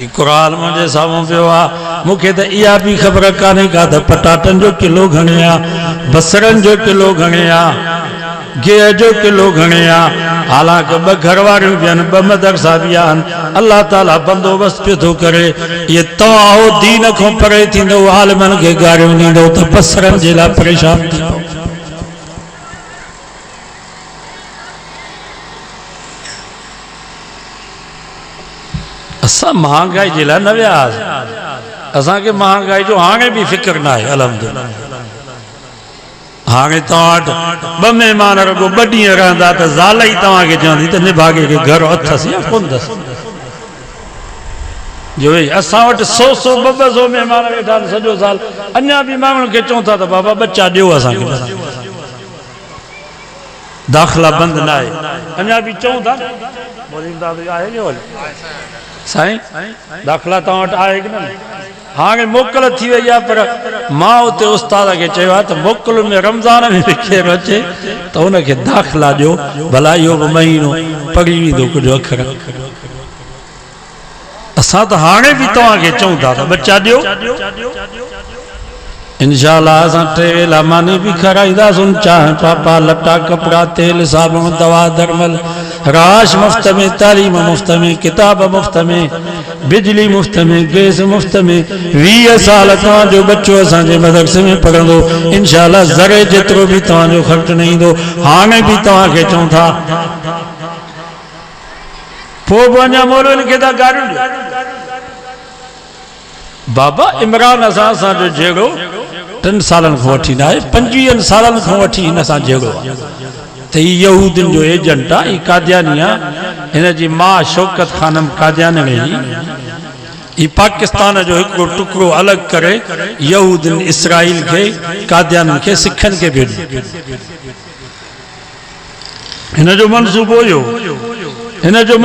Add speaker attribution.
Speaker 1: कुरान मुझे साम्हूं पियो आहे। मूंखे त इहा बि ख़बर कान्हे का त पटाटनि जो किलो घणे आहे, बसरनि जो किलो घणे आहे, गिह जो किलो घणे आहे। हालांकि ॿ घरवारियूं बि आहिनि, ॿ मदरसा बि आहिनि। अल्लाह ताला बंदोबस्त पियो थो करे। इहे तव्हां हो दीन खां परे थींदो, आलिमनि खे गारियूं ॾींदो त बसरनि जे लाइ परेशान थी पओ। असां महांगाई जे लाइ न वियासीं, असांखे महांगाई जो हाणे बि फिक्र न आहे। अल्हम्दुलिल्लाह हाणे तव्हां वटि ॿ महिमान रुगो ॿ ॾींहं रहंदा त ज़ाल ई तव्हांखे चवंदी त निभागे खे घर अथसि या कोन अथसि। जो असां वटि 100-200 महिमान वेठा आहिनि सॼो साल, अञा बि माण्हुनि खे चऊं था त बाबा बच्चा ॾियो असांखे। दाख़िला बंदि न आहे, अञा बि चऊं था साईं दाख़िला तव्हां वटि आहे कि न। हाणे मोकल थी वई आहे, पर मां उते उस्ताद खे चयो आहे त मोकल में रमज़ान में बि केरु अचे त हुनखे दाख़िला ॾियो, भला इहो बि महीनो पढ़ी वेंदो कुझु अखर। असां त हाणे बि तव्हांखे चऊं था त बच्चा ॾियो। इंशाअल्लाह असां 3 वेला मानी बि खाराईंदासीं, चांहि पापा लटा कपड़ा तेल साबुण दवा दरमल राश मुफ्त में, तालीम मुफ्त में, किताब मुफ्त में, बिजली मुफ्त में, गैस मुफ्त में। 20 साल तव्हांजो बच्चो असांजे मदरसे में पढ़ंदो, इंशाअल्लाह ज़रे जेतिरो बि तव्हांजो ख़र्च न ईंदो। हाणे बि तव्हांखे चऊं था, पोइ बि अञा मौलवियुनि खे था गारियूं ॾियो। बाबा इमरान असांजो जहिड़ो 3 सालनि खां वठी न आहे, 25 सालनि खां वठी हिन सां जहिड़ो आहे त हीउ यहूदियुनि जो एजेंट आहे, हीउ कादियानी आहे। हिन जी माउ शौकत खानम कादियानी जी, हीउ पाकिस्तान जो हिकिड़ो टुकड़ो अलॻि करे यहूदियुनि इसराइल खे, कादियाननि खे, सिखनि खे भेॼो। हिन जो मनसूबो हुयो, हिन जो